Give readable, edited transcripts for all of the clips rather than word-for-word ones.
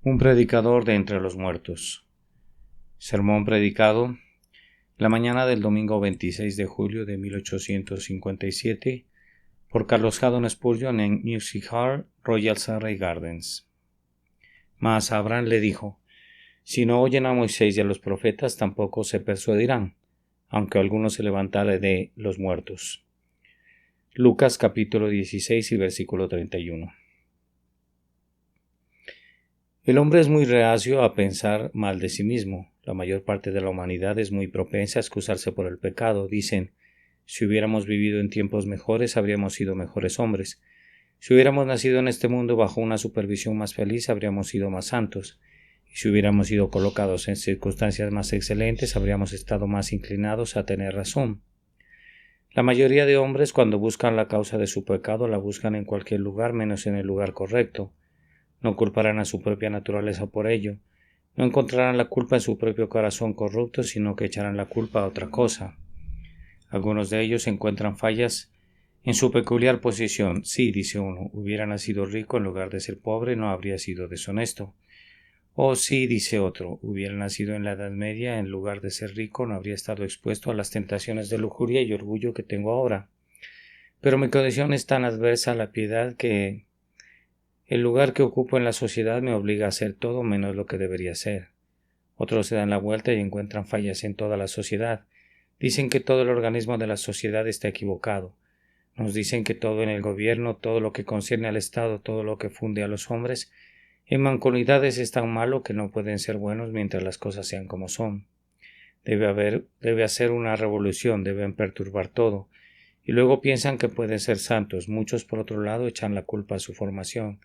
Un predicador de entre los muertos. Sermón predicado la mañana del domingo 26 de julio de 1857 por Carlos Haddon Spurgeon en Music Hall, Royal Surrey Gardens. Mas Abraham le dijo: si no oyen a Moisés y a los profetas, tampoco se persuadirán, aunque alguno se levantare de los muertos. Lucas capítulo 16 y versículo 31. El hombre es muy reacio a pensar mal de sí mismo. La mayor parte de la humanidad es muy propensa a excusarse por el pecado. Dicen: si hubiéramos vivido en tiempos mejores, habríamos sido mejores hombres. Si hubiéramos nacido en este mundo bajo una supervisión más feliz, habríamos sido más santos. Y si hubiéramos sido colocados en circunstancias más excelentes, habríamos estado más inclinados a tener razón. La mayoría de hombres, cuando buscan la causa de su pecado, la buscan en cualquier lugar menos en el lugar correcto. No culparán a su propia naturaleza por ello. No encontrarán la culpa en su propio corazón corrupto, sino que echarán la culpa a otra cosa. Algunos de ellos encuentran fallas en su peculiar posición. Sí, dice uno, hubiera nacido rico en lugar de ser pobre, no habría sido deshonesto. O sí, dice otro, hubiera nacido en la Edad Media, en lugar de ser rico, no habría estado expuesto a las tentaciones de lujuria y orgullo que tengo ahora. Pero mi condición es tan adversa a la piedad que el lugar que ocupo en la sociedad me obliga a hacer todo menos lo que debería ser. Otros se dan la vuelta y encuentran fallas en toda la sociedad. Dicen que todo el organismo de la sociedad está equivocado. Nos dicen que todo en el gobierno, todo lo que concierne al Estado, todo lo que funde a los hombres, en mancomunidades es tan malo que no pueden ser buenos mientras las cosas sean como son. Debe hacer una revolución, deben perturbar todo. Y luego piensan que pueden ser santos. Muchos, por otro lado, echan la culpa a su formación.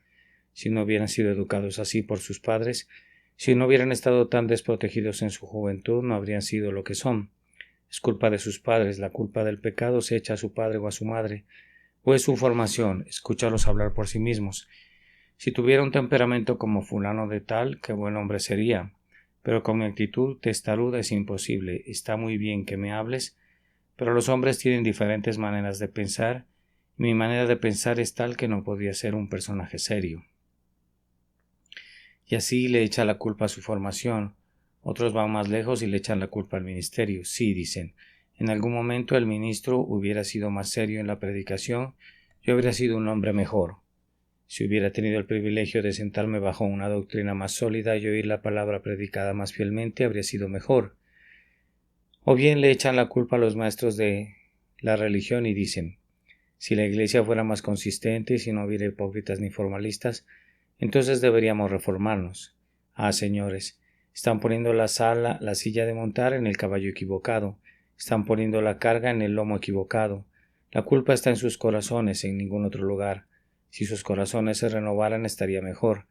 Si no hubieran sido educados así por sus padres, si no hubieran estado tan desprotegidos en su juventud, no habrían sido lo que son. Es culpa de sus padres, la culpa del pecado se echa a su padre o a su madre, o es su formación, escúchalos hablar por sí mismos. Si tuviera un temperamento como fulano de tal, qué buen hombre sería, pero con mi actitud testaruda es imposible. Está muy bien que me hables, pero los hombres tienen diferentes maneras de pensar, y mi manera de pensar es tal que no podría ser un personaje serio. Y así le echa la culpa a su formación. Otros van más lejos y le echan la culpa al ministerio. Sí, dicen, en algún momento el ministro hubiera sido más serio en la predicación, yo habría sido un hombre mejor. Si hubiera tenido el privilegio de sentarme bajo una doctrina más sólida y oír la palabra predicada más fielmente, habría sido mejor. O bien le echan la culpa a los maestros de la religión y dicen: si la Iglesia fuera más consistente y si no hubiera hipócritas ni formalistas, entonces deberíamos reformarnos. Ah, señores, están poniendo la silla de montar en el caballo equivocado, están poniendo la carga en el lomo equivocado. La culpa está en sus corazones, en ningún otro lugar. Si sus corazones se renovaran estaría mejor.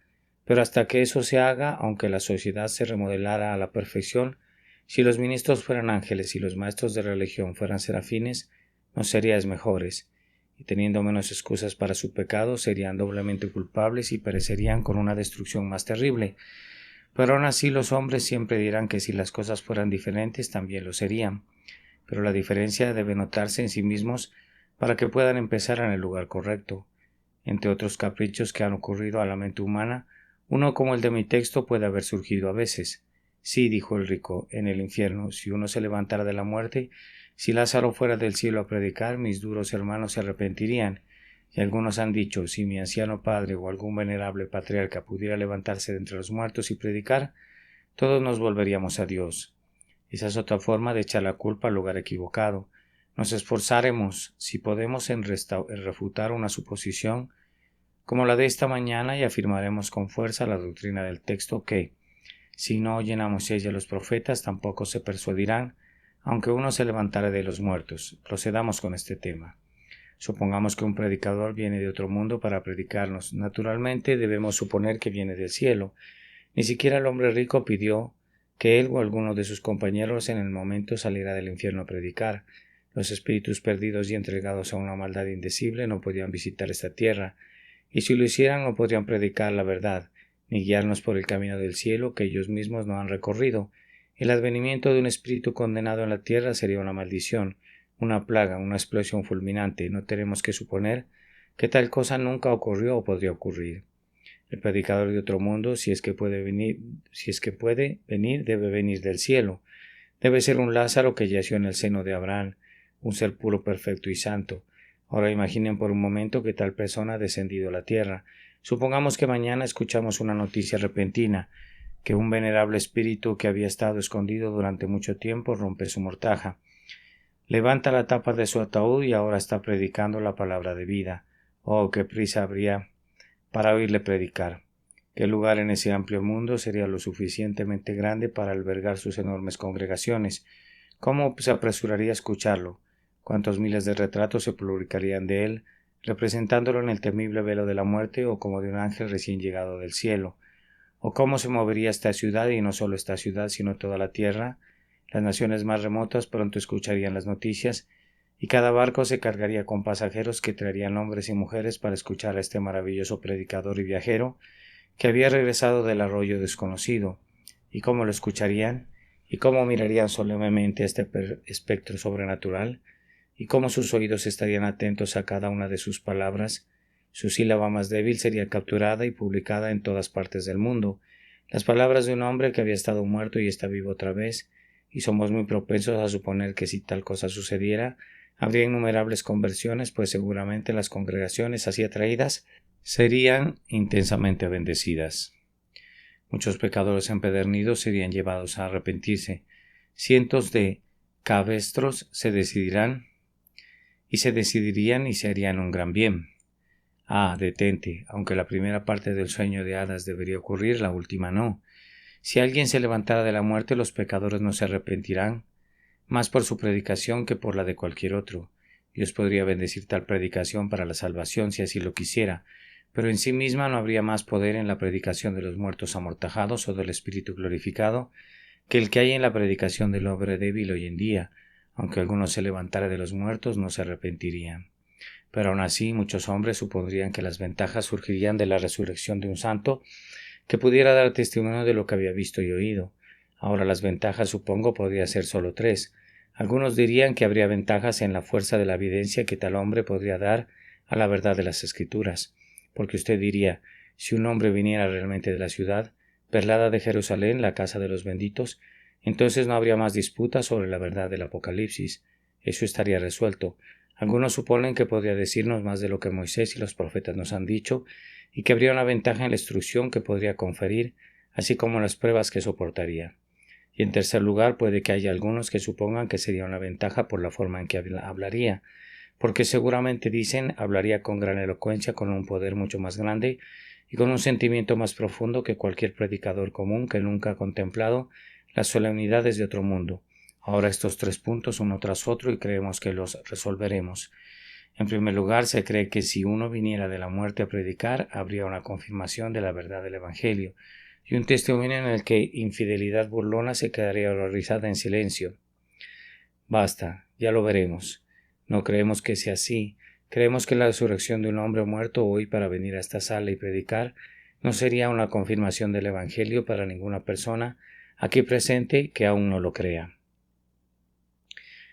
Pero hasta que eso se haga, aunque la sociedad se remodelara a la perfección, si los ministros fueran ángeles y los maestros de religión fueran serafines, no seríais mejores, y teniendo menos excusas para su pecado, serían doblemente culpables y perecerían con una destrucción más terrible. Pero aún así los hombres siempre dirán que si las cosas fueran diferentes también lo serían. Pero la diferencia debe notarse en sí mismos para que puedan empezar en el lugar correcto. Entre otros caprichos que han ocurrido a la mente humana, uno como el de mi texto puede haber surgido a veces. Sí, dijo el rico, en el infierno, si uno se levantara de la muerte, si Lázaro fuera del cielo a predicar, mis duros hermanos se arrepentirían. Y algunos han dicho: si mi anciano padre o algún venerable patriarca pudiera levantarse de entre los muertos y predicar, todos nos volveríamos a Dios. Esa es otra forma de echar la culpa al lugar equivocado. Nos esforzaremos, si podemos, en refutar una suposición como la de esta mañana, y afirmaremos con fuerza la doctrina del texto que, si no oyen a Moisés y a los profetas, tampoco se persuadirán, aunque uno se levantare de los muertos. Procedamos con este tema. Supongamos que un predicador viene de otro mundo para predicarnos. Naturalmente debemos suponer que viene del cielo. Ni siquiera el hombre rico pidió que él o alguno de sus compañeros en el momento saliera del infierno a predicar. Los espíritus perdidos y entregados a una maldad indecible no podían visitar esta tierra, y si lo hicieran no podrían predicar la verdad, ni guiarnos por el camino del cielo que ellos mismos no han recorrido. El advenimiento de un espíritu condenado en la tierra sería una maldición, una plaga, una explosión fulminante. No tenemos que suponer que tal cosa nunca ocurrió o podría ocurrir. El predicador de otro mundo, si es que puede venir, debe venir del cielo. Debe ser un Lázaro que yació en el seno de Abraham, un ser puro, perfecto y santo. Ahora imaginen por un momento que tal persona ha descendido a la tierra. Supongamos que mañana escuchamos una noticia repentina, que un venerable espíritu que había estado escondido durante mucho tiempo rompe su mortaja. Levanta la tapa de su ataúd y ahora está predicando la palabra de vida. Oh, qué prisa habría para oírle predicar. ¿Qué lugar en ese amplio mundo sería lo suficientemente grande para albergar sus enormes congregaciones? ¿Cómo se apresuraría a escucharlo? ¿Cuántos miles de retratos se publicarían de él, representándolo en el temible velo de la muerte o como de un ángel recién llegado del cielo? ¿O cómo se movería esta ciudad, y no solo esta ciudad, sino toda la tierra? Las naciones más remotas pronto escucharían las noticias, y cada barco se cargaría con pasajeros que traerían hombres y mujeres para escuchar a este maravilloso predicador y viajero que había regresado del arroyo desconocido. ¿Y cómo lo escucharían? ¿Y cómo mirarían solemnemente a este espectro sobrenatural? ¿Y cómo sus oídos estarían atentos a cada una de sus palabras? Su sílaba más débil sería capturada y publicada en todas partes del mundo. Las palabras de un hombre que había estado muerto y está vivo otra vez, y somos muy propensos a suponer que si tal cosa sucediera, habría innumerables conversiones, pues seguramente las congregaciones así atraídas serían intensamente bendecidas. Muchos pecadores empedernidos serían llevados a arrepentirse. Cientos de cabestros se decidirían y se harían un gran bien. Ah, detente, aunque la primera parte del sueño de hadas debería ocurrir, la última no. Si alguien se levantara de la muerte, los pecadores no se arrepentirán, más por su predicación que por la de cualquier otro. Dios podría bendecir tal predicación para la salvación si así lo quisiera, pero en sí misma no habría más poder en la predicación de los muertos amortajados o del Espíritu glorificado que el que hay en la predicación del hombre débil hoy en día. Aunque alguno se levantara de los muertos, no se arrepentirían. Pero aún así, muchos hombres supondrían que las ventajas surgirían de la resurrección de un santo que pudiera dar testimonio de lo que había visto y oído. Ahora las ventajas, supongo, podría ser solo tres. Algunos dirían que habría ventajas en la fuerza de la evidencia que tal hombre podría dar a la verdad de las Escrituras, porque usted diría, si un hombre viniera realmente de la ciudad, perlada de Jerusalén, la casa de los benditos, entonces no habría más disputa sobre la verdad del Apocalipsis. Eso estaría resuelto. Algunos suponen que podría decirnos más de lo que Moisés y los profetas nos han dicho, y que habría una ventaja en la instrucción que podría conferir, así como en las pruebas que soportaría. Y en tercer lugar, puede que haya algunos que supongan que sería una ventaja por la forma en que hablaría, porque seguramente dicen hablaría con gran elocuencia, con un poder mucho más grande y con un sentimiento más profundo que cualquier predicador común que nunca ha contemplado las solemnidades de otro mundo. Ahora estos tres puntos uno tras otro y creemos que los resolveremos. En primer lugar, se cree que si uno viniera de la muerte a predicar, habría una confirmación de la verdad del Evangelio y un testimonio en el que infidelidad burlona se quedaría horrorizada en silencio. Basta, ya lo veremos. No creemos que sea así. Creemos que la resurrección de un hombre muerto hoy para venir a esta sala y predicar no sería una confirmación del Evangelio para ninguna persona aquí presente que aún no lo crea.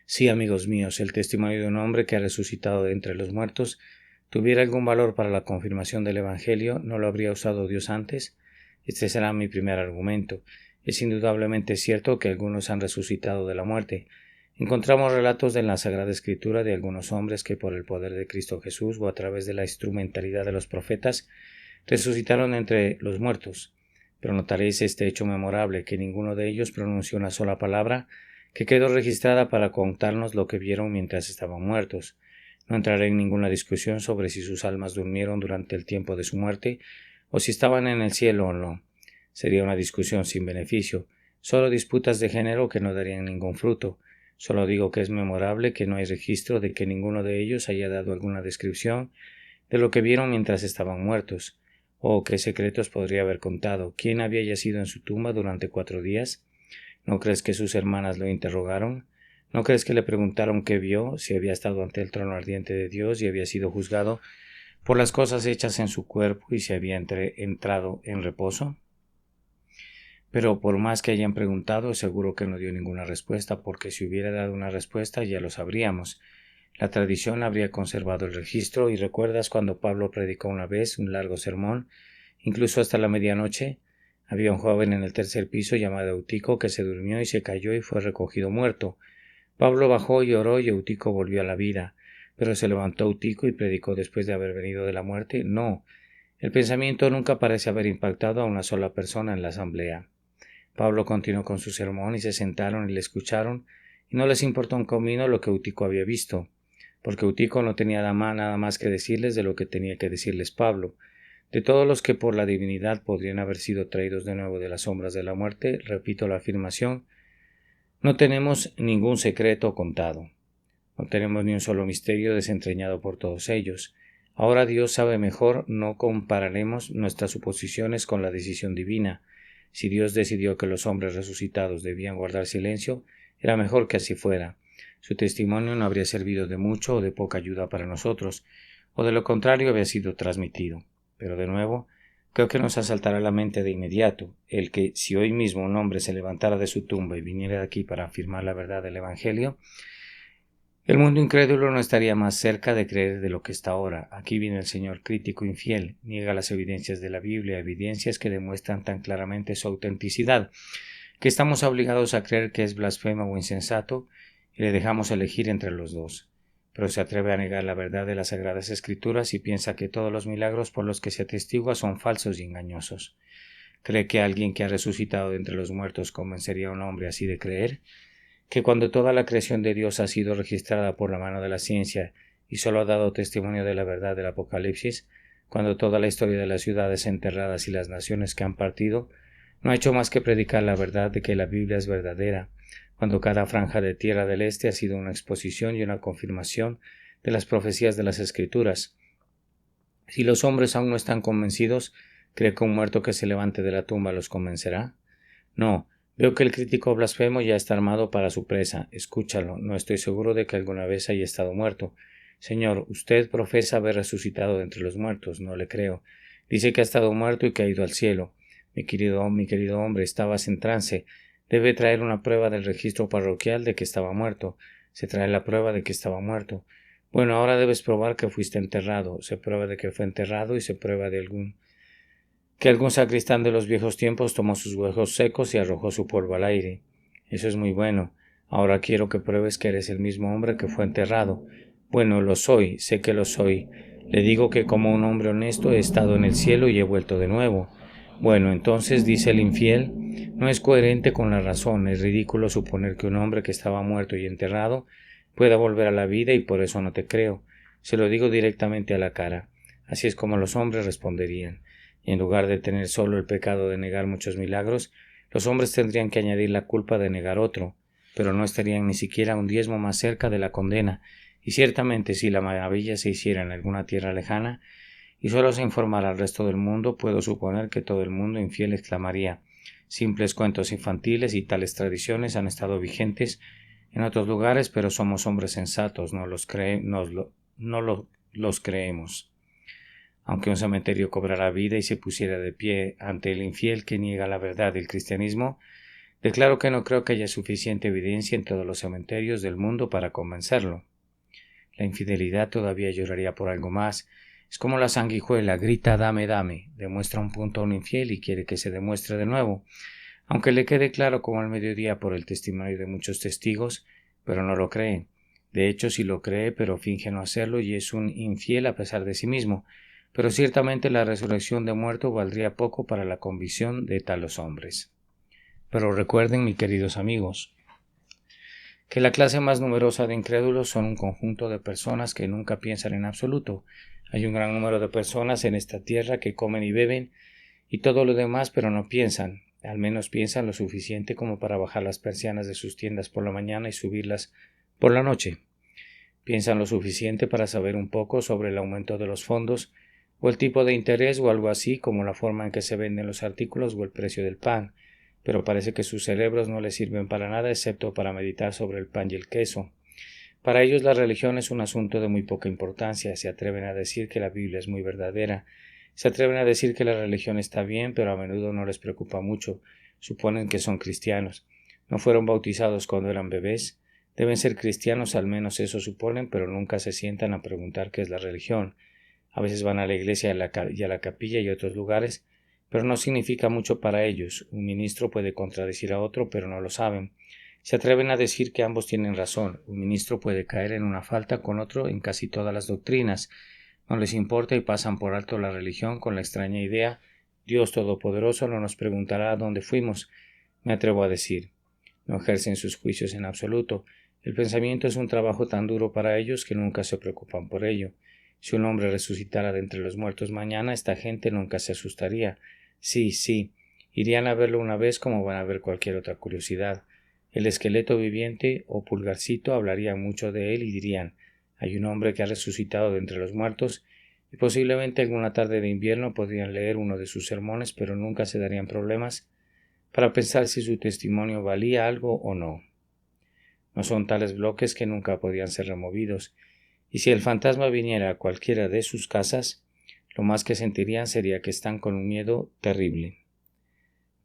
Si, amigos míos, el testimonio de un hombre que ha resucitado de entre los muertos tuviera algún valor para la confirmación del Evangelio, ¿no lo habría usado Dios antes? Este será mi primer argumento. Es indudablemente cierto que algunos han resucitado de la muerte. Encontramos relatos en la Sagrada Escritura de algunos hombres que por el poder de Cristo Jesús o a través de la instrumentalidad de los profetas resucitaron entre los muertos. Pero notaréis este hecho memorable, que ninguno de ellos pronunció una sola palabra que quedó registrada para contarnos lo que vieron mientras estaban muertos. No entraré en ninguna discusión sobre si sus almas durmieron durante el tiempo de su muerte o si estaban en el cielo o no. Sería una discusión sin beneficio, solo disputas de género que no darían ningún fruto. Solo digo que es memorable que no hay registro de que ninguno de ellos haya dado alguna descripción de lo que vieron mientras estaban muertos. Oh, qué secretos podría haber contado. ¿Quién había yacido en su tumba durante 4 días? ¿No crees que sus hermanas lo interrogaron? ¿No crees que le preguntaron qué vio, si había estado ante el trono ardiente de Dios y había sido juzgado por las cosas hechas en su cuerpo y si había entrado en reposo? Pero por más que hayan preguntado, seguro que no dio ninguna respuesta, porque si hubiera dado una respuesta ya lo sabríamos. La tradición habría conservado el registro, y recuerdas cuando Pablo predicó una vez un largo sermón incluso hasta la medianoche. Había un joven en el tercer piso llamado Eutico que se durmió y se cayó y fue recogido muerto. Pablo bajó y oró y Eutico volvió a la vida. Pero se levantó Eutico y predicó después de haber venido de la muerte. No, el pensamiento nunca parece haber impactado a una sola persona en la asamblea. Pablo continuó con su sermón y se sentaron y le escucharon, y no les importó un comino lo que Eutico había visto, porque Eutico no tenía nada más que decirles de lo que tenía que decirles Pablo. De todos los que por la divinidad podrían haber sido traídos de nuevo de las sombras de la muerte, repito la afirmación, no tenemos ningún secreto contado. No tenemos ni un solo misterio desentrañado por todos ellos. Ahora Dios sabe mejor, no compararemos nuestras suposiciones con la decisión divina. Si Dios decidió que los hombres resucitados debían guardar silencio, era mejor que así fuera. Su testimonio no habría servido de mucho o de poca ayuda para nosotros, o de lo contrario había sido transmitido. Pero de nuevo, creo que nos asaltará a la mente de inmediato el que, si hoy mismo un hombre se levantara de su tumba y viniera de aquí para afirmar la verdad del Evangelio, el mundo incrédulo no estaría más cerca de creer de lo que está ahora. Aquí viene el Señor crítico infiel, niega las evidencias de la Biblia, evidencias que demuestran tan claramente su autenticidad, que estamos obligados a creer que es blasfemo o insensato, y le dejamos elegir entre los dos. Pero se atreve a negar la verdad de las Sagradas Escrituras y piensa que todos los milagros por los que se atestigua son falsos y engañosos. ¿Cree que alguien que ha resucitado de entre los muertos convencería a un hombre así de creer? Que cuando toda la creación de Dios ha sido registrada por la mano de la ciencia y solo ha dado testimonio de la verdad del Apocalipsis, cuando toda la historia de las ciudades enterradas y las naciones que han partido no ha hecho más que predicar la verdad de que la Biblia es verdadera, cuando cada franja de tierra del este ha sido una exposición y una confirmación de las profecías de las Escrituras. Si los hombres aún no están convencidos, ¿cree que un muerto que se levante de la tumba los convencerá? No. Veo que el crítico blasfemo ya está armado para su presa. Escúchalo. No estoy seguro de que alguna vez haya estado muerto. Señor, usted profesa haber resucitado de entre los muertos. No le creo. Dice que ha estado muerto y que ha ido al cielo. Mi querido hombre, estabas en trance. Debe traer una prueba del registro parroquial de que estaba muerto. Se trae la prueba de que estaba muerto. Bueno, ahora debes probar que fuiste enterrado. Se prueba de que fue enterrado y se prueba de que algún sacristán de los viejos tiempos tomó sus huesos secos y arrojó su polvo al aire. Eso es muy bueno. Ahora quiero que pruebes que eres el mismo hombre que fue enterrado. Bueno, lo soy, sé que lo soy. Le digo que como un hombre honesto he estado en el cielo y he vuelto de nuevo. Bueno, entonces, dice el infiel, no es coherente con la razón. Es ridículo suponer que un hombre que estaba muerto y enterrado pueda volver a la vida y por eso no te creo. Se lo digo directamente a la cara. Así es como los hombres responderían. Y en lugar de tener solo el pecado de negar muchos milagros, los hombres tendrían que añadir la culpa de negar otro, pero no estarían ni siquiera un diezmo más cerca de la condena, y ciertamente si la maravilla se hiciera en alguna tierra lejana, y solo se informara al resto del mundo, puedo suponer que todo el mundo infiel exclamaría: simples cuentos infantiles y tales tradiciones han estado vigentes en otros lugares, pero somos hombres sensatos, no los creemos. Aunque un cementerio cobrara vida y se pusiera de pie ante el infiel que niega la verdad del cristianismo, declaro que no creo que haya suficiente evidencia en todos los cementerios del mundo para convencerlo. La infidelidad todavía lloraría por algo más. Es como la sanguijuela, grita dame, dame, demuestra un punto a un infiel y quiere que se demuestre de nuevo, aunque le quede claro como al mediodía por el testimonio de muchos testigos, pero no lo cree. De hecho, sí lo cree, pero finge no hacerlo y es un infiel a pesar de sí mismo. Pero ciertamente la resurrección de muerto valdría poco para la convicción de tales hombres. Pero recuerden, mis queridos amigos, que la clase más numerosa de incrédulos son un conjunto de personas que nunca piensan en absoluto. Hay un gran número de personas en esta tierra que comen y beben y todo lo demás, pero no piensan. Al menos piensan lo suficiente como para bajar las persianas de sus tiendas por la mañana y subirlas por la noche. Piensan lo suficiente para saber un poco sobre el aumento de los fondos o el tipo de interés o algo así como la forma en que se venden los artículos o el precio del pan, pero parece que sus cerebros no les sirven para nada excepto para meditar sobre el pan y el queso. Para ellos la religión es un asunto de muy poca importancia, se atreven a decir que la Biblia es muy verdadera, se atreven a decir que la religión está bien, pero a menudo no les preocupa mucho, suponen que son cristianos, no fueron bautizados cuando eran bebés, deben ser cristianos, al menos eso suponen, pero nunca se sientan a preguntar qué es la religión. A veces van a la iglesia y a la capilla y a otros lugares, pero no significa mucho para ellos. Un ministro puede contradecir a otro, pero no lo saben. Se atreven a decir que ambos tienen razón. Un ministro puede caer en una falta con otro en casi todas las doctrinas. No les importa y pasan por alto la religión con la extraña idea: Dios Todopoderoso no nos preguntará a dónde fuimos. Me atrevo a decir, no ejercen sus juicios en absoluto. El pensamiento es un trabajo tan duro para ellos que nunca se preocupan por ello. Si un hombre resucitara de entre los muertos mañana, esta gente nunca se asustaría. Sí, irían a verlo una vez como van a ver cualquier otra curiosidad. El esqueleto viviente o pulgarcito hablarían mucho de él y dirían: hay un hombre que ha resucitado de entre los muertos, y posiblemente alguna tarde de invierno podrían leer uno de sus sermones, pero nunca se darían problemas para pensar si su testimonio valía algo o no. No son tales bloques que nunca podían ser removidos, y si el fantasma viniera a cualquiera de sus casas, lo más que sentirían sería que están con un miedo terrible.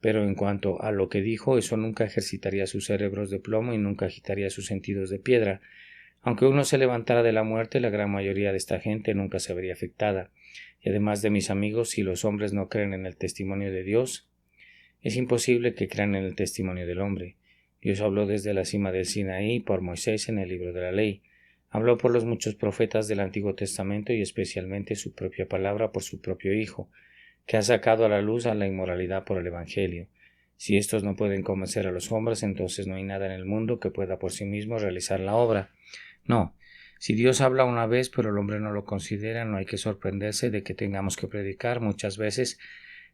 Pero en cuanto a lo que dijo, eso nunca ejercitaría sus cerebros de plomo y nunca agitaría sus sentidos de piedra. Aunque uno se levantara de la muerte, la gran mayoría de esta gente nunca se vería afectada. Y además de mis amigos, si los hombres no creen en el testimonio de Dios, es imposible que crean en el testimonio del hombre. Dios habló desde la cima del Sinaí por Moisés en el libro de la ley. Habló por los muchos profetas del Antiguo Testamento y especialmente su propia palabra por su propio Hijo, que ha sacado a la luz a la inmoralidad por el Evangelio. Si estos no pueden convencer a los hombres, entonces no hay nada en el mundo que pueda por sí mismo realizar la obra. No, si Dios habla una vez pero el hombre no lo considera, no hay que sorprenderse de que tengamos que predicar muchas veces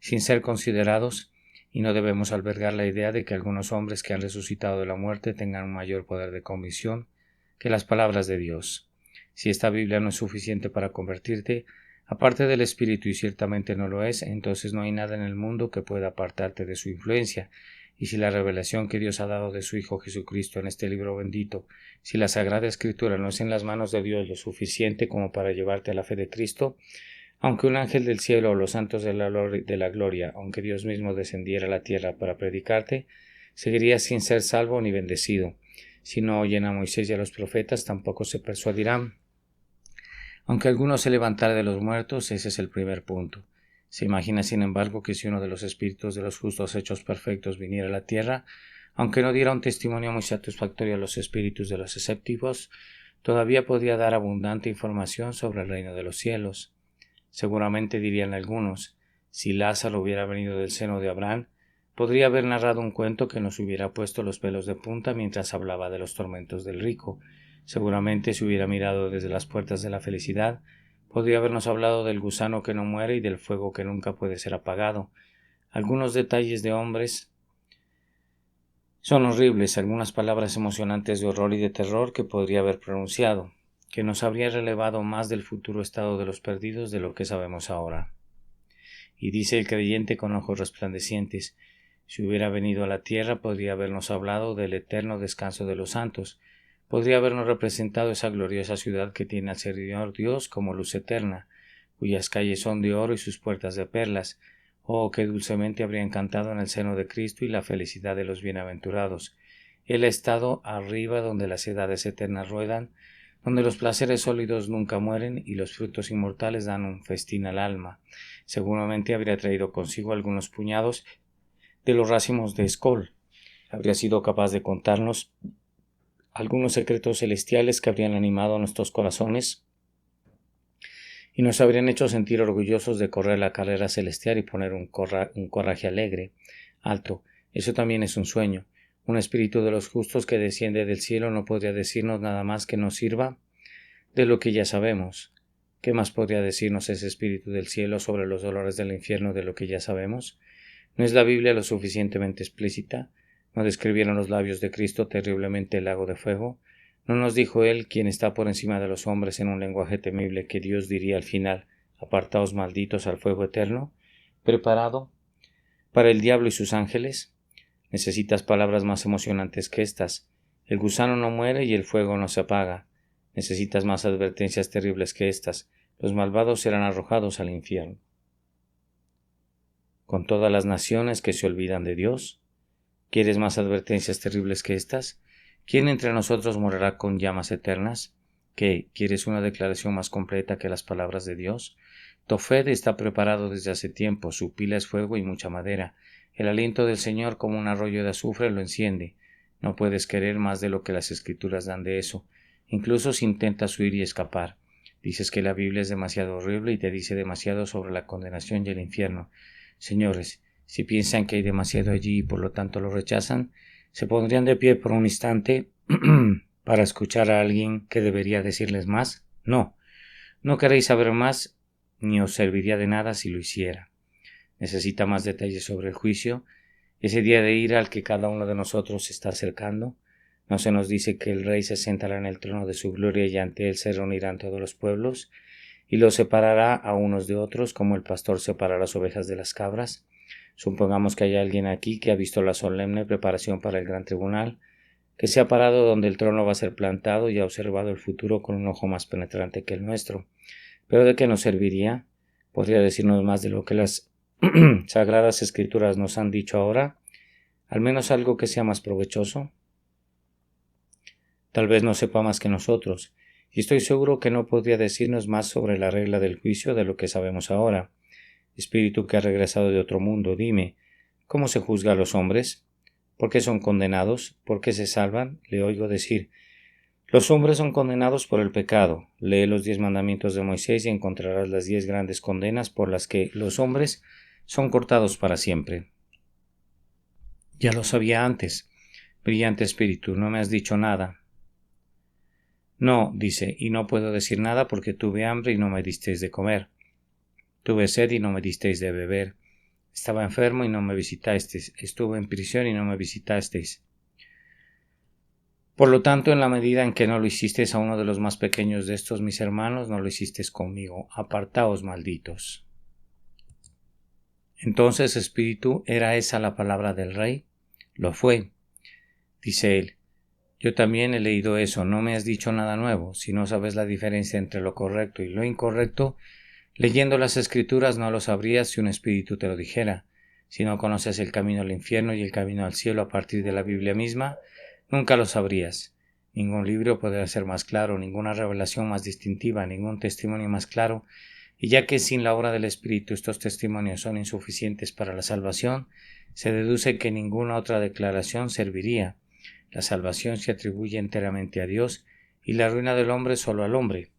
sin ser considerados, y no debemos albergar la idea de que algunos hombres que han resucitado de la muerte tengan un mayor poder de convicción que las palabras de Dios. Si esta Biblia no es suficiente para convertirte, aparte del Espíritu, y ciertamente no lo es, entonces no hay nada en el mundo que pueda apartarte de su influencia. Y si la revelación que Dios ha dado de su Hijo Jesucristo en este libro bendito, si la Sagrada Escritura no es en las manos de Dios lo suficiente como para llevarte a la fe de Cristo, aunque un ángel del cielo o los santos de la gloria, aunque Dios mismo descendiera a la tierra para predicarte, seguirías sin ser salvo ni bendecido. Si no oyen a Moisés y a los profetas, tampoco se persuadirán. Aunque alguno se levantara de los muertos, ese es el primer punto. Se imagina, sin embargo, que si uno de los espíritus de los justos hechos perfectos viniera a la tierra, aunque no diera un testimonio muy satisfactorio a los espíritus de los escépticos, todavía podría dar abundante información sobre el reino de los cielos. Seguramente dirían algunos: si Lázaro hubiera venido del seno de Abraham, podría haber narrado un cuento que nos hubiera puesto los pelos de punta mientras hablaba de los tormentos del rico. Seguramente si hubiera mirado desde las puertas de la felicidad, podría habernos hablado del gusano que no muere y del fuego que nunca puede ser apagado. Algunos detalles de hombres son horribles, algunas palabras emocionantes de horror y de terror que podría haber pronunciado, que nos habría relevado más del futuro estado de los perdidos de lo que sabemos ahora. Y dice el creyente con ojos resplandecientes: si hubiera venido a la tierra, podría habernos hablado del eterno descanso de los santos, podría habernos representado esa gloriosa ciudad que tiene al Señor Dios como luz eterna, cuyas calles son de oro y sus puertas de perlas. Oh, qué dulcemente habría encantado en el seno de Cristo y la felicidad de los bienaventurados. Él ha estado arriba donde las edades eternas ruedan, donde los placeres sólidos nunca mueren y los frutos inmortales dan un festín al alma. Seguramente habría traído consigo algunos puñados de los racimos de Escol. Habría sido capaz de contarnos algunos secretos celestiales que habrían animado nuestros corazones y nos habrían hecho sentir orgullosos de correr la carrera celestial y poner un coraje alegre, alto. Eso también es un sueño. Un espíritu de los justos que desciende del cielo no podría decirnos nada más que nos sirva de lo que ya sabemos. ¿Qué más podría decirnos ese espíritu del cielo sobre los dolores del infierno de lo que ya sabemos? ¿No es la Biblia lo suficientemente explícita? ¿No describieron los labios de Cristo terriblemente el lago de fuego? ¿No nos dijo él, quien está por encima de los hombres, en un lenguaje temible, que Dios diría al final: apartaos malditos al fuego eterno, preparado para el diablo y sus ángeles? Necesitas palabras más emocionantes que estas. El gusano no muere y el fuego no se apaga. Necesitas más advertencias terribles que estas. Los malvados serán arrojados al infierno. Con todas las naciones que se olvidan de Dios. ¿Quieres más advertencias terribles que estas? ¿Quién entre nosotros morará con llamas eternas? ¿Qué? ¿Quieres una declaración más completa que las palabras de Dios? Tofet está preparado desde hace tiempo, su pila es fuego y mucha madera. El aliento del Señor como un arroyo de azufre lo enciende. No puedes querer más de lo que las Escrituras dan de eso, incluso si intentas huir y escapar. Dices que la Biblia es demasiado horrible y te dice demasiado sobre la condenación y el infierno. Señores, si piensan que hay demasiado allí y por lo tanto lo rechazan, ¿se pondrían de pie por un instante para escuchar a alguien que debería decirles más? No. No queréis saber más, ni os serviría de nada si lo hiciera. Necesita más detalles sobre el juicio, ese día de ira al que cada uno de nosotros se está acercando. ¿No se nos dice que el Rey se sentará en el trono de su gloria y ante él se reunirán todos los pueblos, y los separará a unos de otros, como el pastor separa las ovejas de las cabras? Supongamos que hay alguien aquí que ha visto la solemne preparación para el gran tribunal, que se ha parado donde el trono va a ser plantado y ha observado el futuro con un ojo más penetrante que el nuestro. ¿Pero de qué nos serviría? ¿Podría decirnos más de lo que las Sagradas Escrituras nos han dicho ahora? ¿Al menos algo que sea más provechoso? Tal vez no sepa más que nosotros, y estoy seguro que no podría decirnos más sobre la regla del juicio de lo que sabemos ahora. Espíritu que ha regresado de otro mundo, dime, ¿cómo se juzga a los hombres? ¿Por qué son condenados? ¿Por qué se salvan? Le oigo decir, los hombres son condenados por el pecado. Lee los 10 mandamientos de Moisés y encontrarás las 10 grandes condenas por las que los hombres son cortados para siempre. Ya lo sabía antes. Brillante espíritu, no me has dicho nada. No, dice, y no puedo decir nada porque tuve hambre y no me disteis de comer. Tuve sed y no me disteis de beber. Estaba enfermo y no me visitasteis. Estuve en prisión y no me visitasteis. Por lo tanto, en la medida en que no lo hicisteis a uno de los más pequeños de estos mis hermanos, no lo hicisteis conmigo. Apartaos, malditos. Entonces, Espíritu, ¿era esa la palabra del Rey? Lo fue. Dice él, yo también he leído eso, no me has dicho nada nuevo. Si no sabes la diferencia entre lo correcto y lo incorrecto, leyendo las Escrituras no lo sabrías si un espíritu te lo dijera. Si no conoces el camino al infierno y el camino al cielo a partir de la Biblia misma, nunca lo sabrías. Ningún libro podrá ser más claro, ninguna revelación más distintiva, ningún testimonio más claro, y ya que sin la obra del Espíritu estos testimonios son insuficientes para la salvación, se deduce que ninguna otra declaración serviría. La salvación se atribuye enteramente a Dios y la ruina del hombre solo al hombre.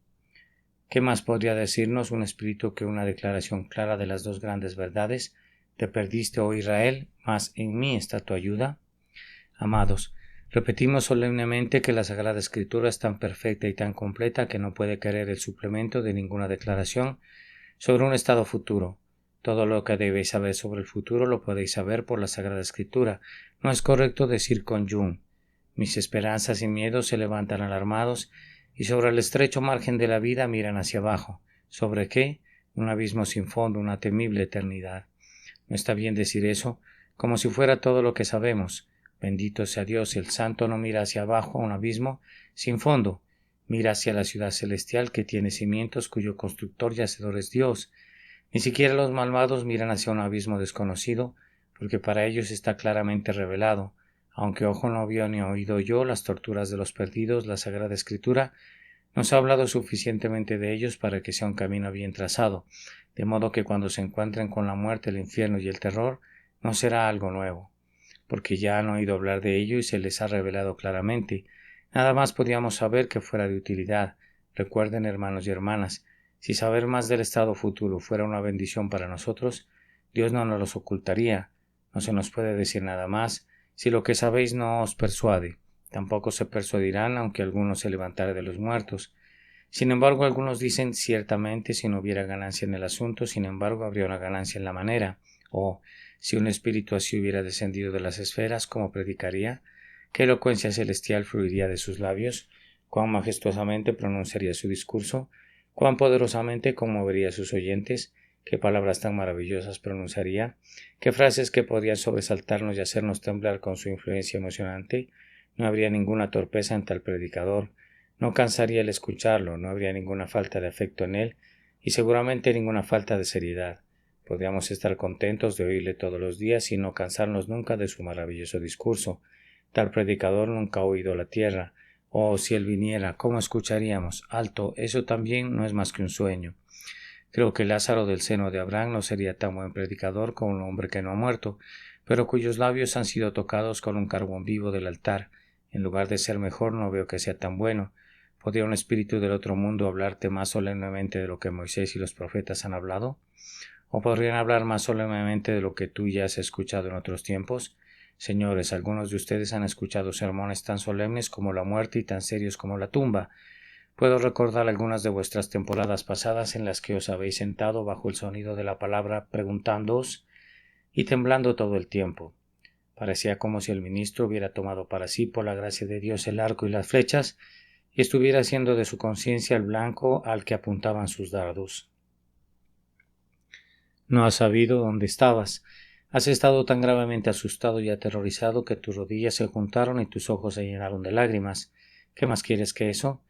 ¿Qué más podría decirnos un espíritu que una declaración clara de las dos grandes verdades? Te perdiste, oh Israel, mas en mí está tu ayuda. Amados, repetimos solemnemente que la Sagrada Escritura es tan perfecta y tan completa que no puede querer el suplemento de ninguna declaración sobre un estado futuro. Todo lo que debéis saber sobre el futuro lo podéis saber por la Sagrada Escritura. No es correcto decir con Jung, mis esperanzas y miedos se levantan alarmados y sobre el estrecho margen de la vida miran hacia abajo. ¿Sobre qué? Un abismo sin fondo, una temible eternidad. No está bien decir eso, como si fuera todo lo que sabemos. Bendito sea Dios, el santo no mira hacia abajo a un abismo sin fondo, mira hacia la ciudad celestial que tiene cimientos cuyo constructor y hacedor es Dios. Ni siquiera los malvados miran hacia un abismo desconocido, porque para ellos está claramente revelado. Aunque ojo no vio ni oído yo las torturas de los perdidos, la Sagrada Escritura nos ha hablado suficientemente de ellos para que sea un camino bien trazado, de modo que cuando se encuentren con la muerte, el infierno y el terror, no será algo nuevo, porque ya han oído hablar de ello y se les ha revelado claramente. Nada más podíamos saber que fuera de utilidad. Recuerden, hermanos y hermanas, si saber más del estado futuro fuera una bendición para nosotros, Dios no nos los ocultaría. No se nos puede decir nada más. Si lo que sabéis no os persuade, tampoco se persuadirán aunque alguno se levantare de los muertos. Sin embargo, algunos dicen ciertamente si no hubiera ganancia en el asunto, sin embargo habría una ganancia en la manera. O, si un espíritu así hubiera descendido de las esferas, ¿cómo predicaría? ¿Qué elocuencia celestial fluiría de sus labios? ¿Cuán majestuosamente pronunciaría su discurso? ¿Cuán poderosamente conmovería a sus oyentes? ¿Qué palabras tan maravillosas pronunciaría? ¿Qué frases que podrían sobresaltarnos y hacernos temblar con su influencia emocionante? No habría ninguna torpeza en tal predicador. No cansaría el escucharlo, no habría ninguna falta de afecto en él y seguramente ninguna falta de seriedad. Podríamos estar contentos de oírle todos los días y no cansarnos nunca de su maravilloso discurso. Tal predicador nunca ha oído la tierra. Oh, si él viniera, ¿cómo escucharíamos? Alto, eso también no es más que un sueño. Creo que Lázaro del seno de Abraham no sería tan buen predicador como un hombre que no ha muerto, pero cuyos labios han sido tocados con un carbón vivo del altar. En lugar de ser mejor, no veo que sea tan bueno. ¿Podría un espíritu del otro mundo hablarte más solemnemente de lo que Moisés y los profetas han hablado? ¿O podrían hablar más solemnemente de lo que tú ya has escuchado en otros tiempos? Señores, algunos de ustedes han escuchado sermones tan solemnes como la muerte y tan serios como la tumba. Puedo recordar algunas de vuestras temporadas pasadas en las que os habéis sentado bajo el sonido de la palabra preguntándoos y temblando todo el tiempo. Parecía como si el ministro hubiera tomado para sí, por la gracia de Dios, el arco y las flechas, y estuviera haciendo de su conciencia el blanco al que apuntaban sus dardos. No has sabido dónde estabas. Has estado tan gravemente asustado y aterrorizado que tus rodillas se juntaron y tus ojos se llenaron de lágrimas. ¿Qué más quieres que eso?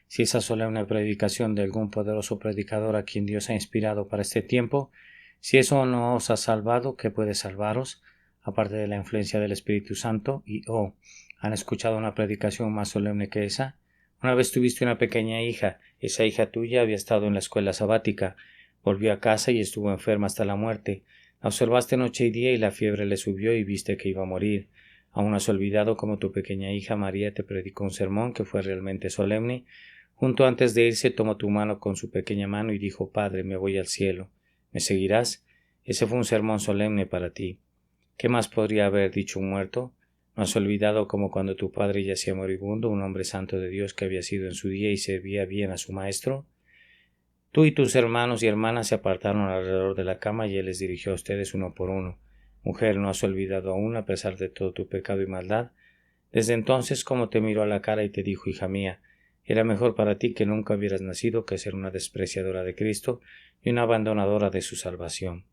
Si esa solemne predicación de algún poderoso predicador a quien Dios ha inspirado para este tiempo, si eso no os ha salvado, ¿qué puede salvaros? Aparte de la influencia del Espíritu Santo, ¿han escuchado una predicación más solemne que esa? Una vez tuviste una pequeña hija, esa hija tuya había estado en la escuela sabática, volvió a casa y estuvo enferma hasta la muerte. La observaste noche y día y la fiebre le subió y viste que iba a morir. Aún has olvidado cómo tu pequeña hija María te predicó un sermón que fue realmente solemne. Junto antes de irse tomó tu mano con su pequeña mano y dijo: Padre, me voy al cielo. ¿Me seguirás? Ese fue un sermón solemne para ti. ¿Qué más podría haber dicho un muerto? ¿No has olvidado cómo cuando tu padre yacía moribundo, un hombre santo de Dios que había sido en su día y servía bien a su maestro? Tú y tus hermanos y hermanas se apartaron alrededor de la cama y él les dirigió a ustedes uno por uno. Mujer, ¿no has olvidado aún, a pesar de todo tu pecado y maldad? Desde entonces, como te miró a la cara y te dijo: hija mía, era mejor para ti que nunca hubieras nacido que ser una despreciadora de Cristo y una abandonadora de su salvación.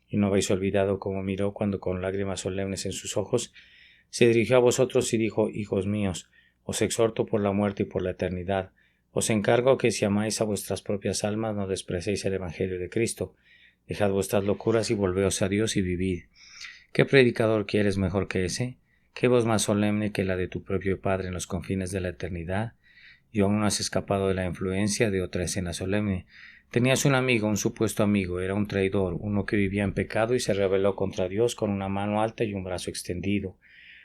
Y no habéis olvidado cómo miró cuando con lágrimas solemnes en sus ojos se dirigió a vosotros y dijo: hijos míos, os exhorto por la muerte y por la eternidad. Os encargo que si amáis a vuestras propias almas no despreciéis el Evangelio de Cristo. Dejad vuestras locuras y volveos a Dios y vivid. ¿Qué predicador quieres mejor que ese? ¿Qué voz más solemne que la de tu propio Padre en los confines de la eternidad? Y aún no has escapado de la influencia de otra escena solemne. Tenías un amigo, un supuesto amigo, era un traidor, uno que vivía en pecado y se rebeló contra Dios con una mano alta y un brazo extendido.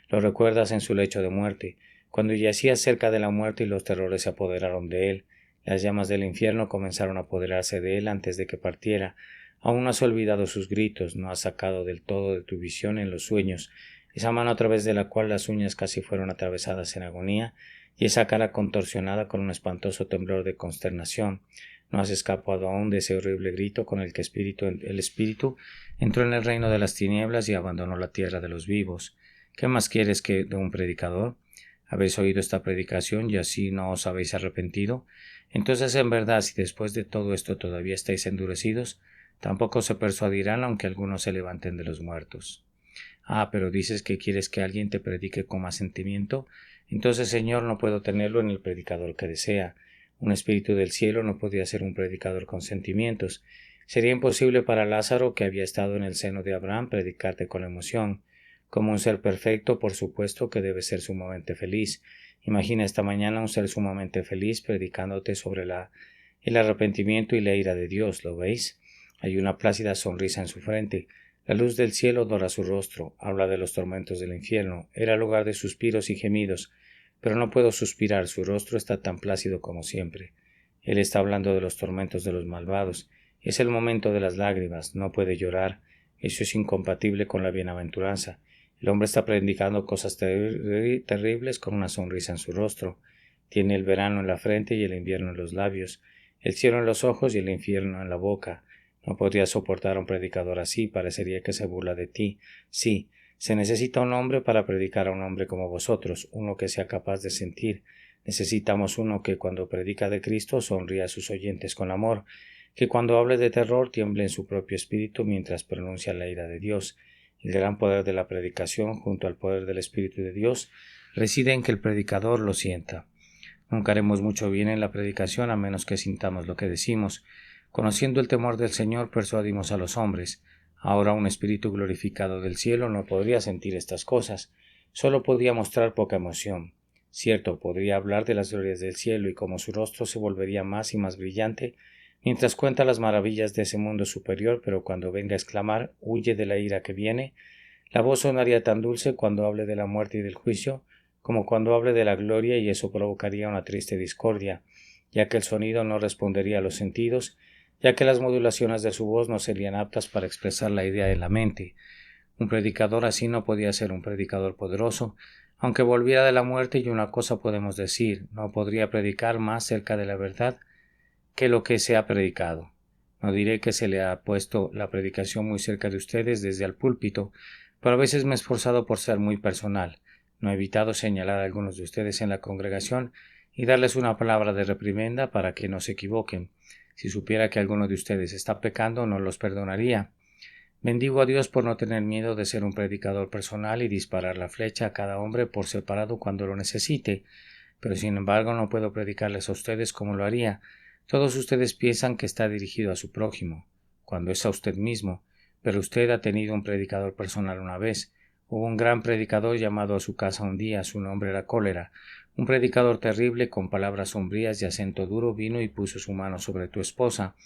Lo recuerdas en su lecho de muerte, cuando yacía cerca de la muerte y los terrores se apoderaron de él. Las llamas del infierno comenzaron a apoderarse de él antes de que partiera. Aún no has olvidado sus gritos, no has sacado del todo de tu visión en los sueños, esa mano a través de la cual las uñas casi fueron atravesadas en agonía, y esa cara contorsionada con un espantoso temblor de consternación. No has escapado aún de ese horrible grito con el que el espíritu entró en el reino de las tinieblas y abandonó la tierra de los vivos. ¿Qué más quieres que de un predicador? ¿Habéis oído esta predicación y así no os habéis arrepentido? Entonces, en verdad, si después de todo esto todavía estáis endurecidos, tampoco se persuadirán aunque algunos se levanten de los muertos. Pero dices que quieres que alguien te predique con más sentimiento. Entonces, Señor, no puedo tenerlo en el predicador que desea. Un espíritu del cielo no podía ser un predicador con sentimientos. Sería imposible para Lázaro, que había estado en el seno de Abraham, predicarte con emoción. Como un ser perfecto, por supuesto que debe ser sumamente feliz. Imagina esta mañana un ser sumamente feliz predicándote sobre el arrepentimiento y la ira de Dios. ¿Lo veis? Hay una plácida sonrisa en su frente. La luz del cielo dora su rostro, habla de los tormentos del infierno, era lugar de suspiros y gemidos, pero no puedo suspirar, su rostro está tan plácido como siempre. Él está hablando de los tormentos de los malvados, es el momento de las lágrimas, no puede llorar, eso es incompatible con la bienaventuranza. El hombre está predicando cosas terribles con una sonrisa en su rostro, tiene el verano en la frente y el invierno en los labios, el cielo en los ojos y el infierno en la boca. No podría soportar a un predicador así, parecería que se burla de ti. Sí, se necesita un hombre para predicar a un hombre como vosotros, uno que sea capaz de sentir. Necesitamos uno que cuando predica de Cristo sonría a sus oyentes con amor, que cuando hable de terror tiemble en su propio espíritu mientras pronuncia la ira de Dios. El gran poder de la predicación, junto al poder del Espíritu de Dios, reside en que el predicador lo sienta. Nunca haremos mucho bien en la predicación a menos que sintamos lo que decimos. Conociendo el temor del Señor, persuadimos a los hombres. Ahora un espíritu glorificado del cielo no podría sentir estas cosas, solo podría mostrar poca emoción. Cierto, podría hablar de las glorias del cielo y como su rostro se volvería más y más brillante, mientras cuenta las maravillas de ese mundo superior, pero cuando venga a exclamar, huye de la ira que viene, la voz sonaría tan dulce cuando hable de la muerte y del juicio, como cuando hable de la gloria, y eso provocaría una triste discordia, ya que el sonido no respondería a los sentidos, ya que las modulaciones de su voz no serían aptas para expresar la idea de la mente. Un predicador así no podía ser un predicador poderoso, aunque volviera de la muerte, y una cosa podemos decir, no podría predicar más cerca de la verdad que lo que se ha predicado. No diré que se le ha puesto la predicación muy cerca de ustedes desde el púlpito, pero a veces me he esforzado por ser muy personal. No he evitado señalar a algunos de ustedes en la congregación y darles una palabra de reprimenda para que no se equivoquen. Si supiera que alguno de ustedes está pecando, no los perdonaría. Bendigo a Dios por no tener miedo de ser un predicador personal y disparar la flecha a cada hombre por separado cuando lo necesite, pero sin embargo no puedo predicarles a ustedes como lo haría. Todos ustedes piensan que está dirigido a su prójimo, cuando es a usted mismo, pero usted ha tenido un predicador personal una vez. Hubo un gran predicador llamado a su casa un día, su nombre era Cólera. Un predicador terrible, con palabras sombrías y acento duro, vino y puso su mano sobre tu esposa.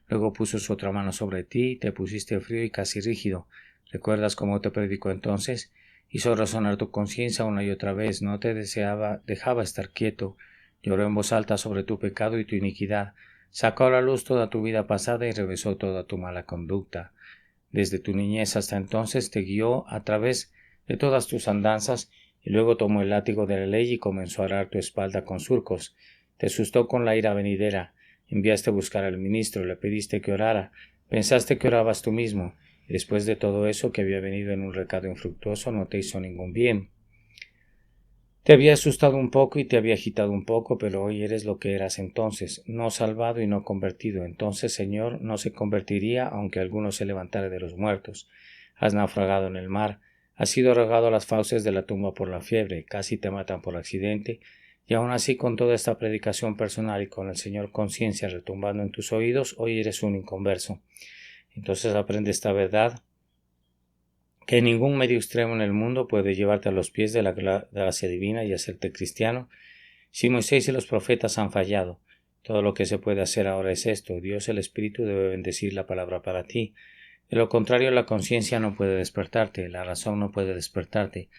Luego puso su otra mano sobre ti, te pusiste frío y casi rígido. ¿Recuerdas cómo te predicó entonces? Hizo razonar tu conciencia una y otra vez, no te dejaba estar quieto. Lloró en voz alta sobre tu pecado y tu iniquidad. Sacó a la luz toda tu vida pasada y revisó toda tu mala conducta. Desde tu niñez hasta entonces te guió a través de todas tus andanzas, y luego tomó el látigo de la ley y comenzó a arar tu espalda con surcos. Te asustó con la ira venidera. Enviaste a buscar al ministro, le pediste que orara, pensaste que orabas tú mismo, y después de todo eso, que había venido en un recado infructuoso, no te hizo ningún bien. Te había asustado un poco y te había agitado un poco, pero hoy eres lo que eras entonces, no salvado y no convertido. Entonces, Señor, no se convertiría aunque alguno se levantara de los muertos. Has naufragado en el mar, has sido arrojado a las fauces de la tumba por la fiebre, casi te matan por accidente, y aun así, con toda esta predicación personal y con el Señor conciencia retumbando en tus oídos, hoy eres un inconverso. Entonces aprende esta verdad, que ningún medio extremo en el mundo puede llevarte a los pies de la gracia divina y hacerte cristiano. Si Moisés y los profetas han fallado, todo lo que se puede hacer ahora es esto: Dios el Espíritu debe bendecir la palabra para ti. De lo contrario, la conciencia no puede despertarte, la razón no puede despertarte,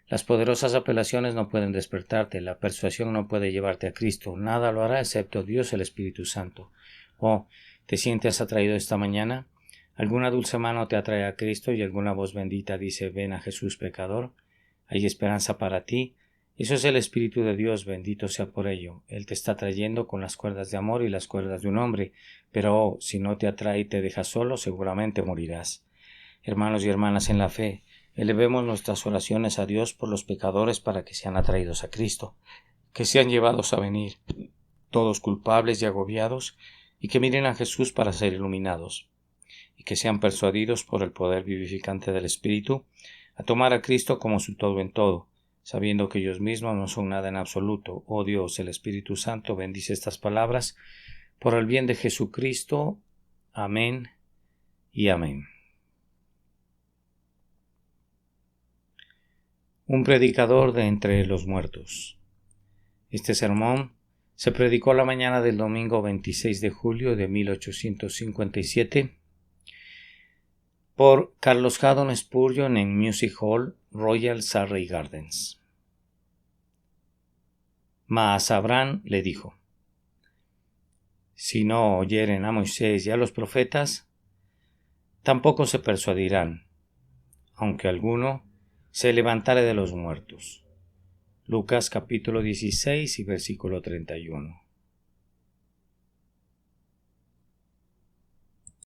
las poderosas apelaciones no pueden despertarte, la persuasión no puede llevarte a Cristo, nada lo hará excepto Dios el Espíritu Santo. Oh, ¿te sientes atraído esta mañana? ¿Alguna dulce mano te atrae a Cristo y alguna voz bendita dice: ven a Jesús pecador? Hay esperanza para ti. Eso es el Espíritu de Dios, bendito sea por ello. Él te está trayendo con las cuerdas de amor y las cuerdas de un hombre, pero si no te atrae y te deja solo, seguramente morirás. Hermanos y hermanas en la fe, elevemos nuestras oraciones a Dios por los pecadores para que sean atraídos a Cristo, que sean llevados a venir, todos culpables y agobiados, y que miren a Jesús para ser iluminados, y que sean persuadidos por el poder vivificante del Espíritu a tomar a Cristo como su todo en todo, sabiendo que ellos mismos no son nada en absoluto. Oh Dios, el Espíritu Santo bendice estas palabras por el bien de Jesucristo. Amén y amén. Un predicador de entre los muertos. Este sermón se predicó la mañana del domingo 26 de julio de 1857 por Carlos Haddon Spurgeon en Music Hall, Royal Surrey Gardens. Mas Abraham le dijo: si no oyeren a Moisés y a los profetas, tampoco se persuadirán, aunque alguno se levantare de los muertos. Lucas capítulo 16 y versículo 31.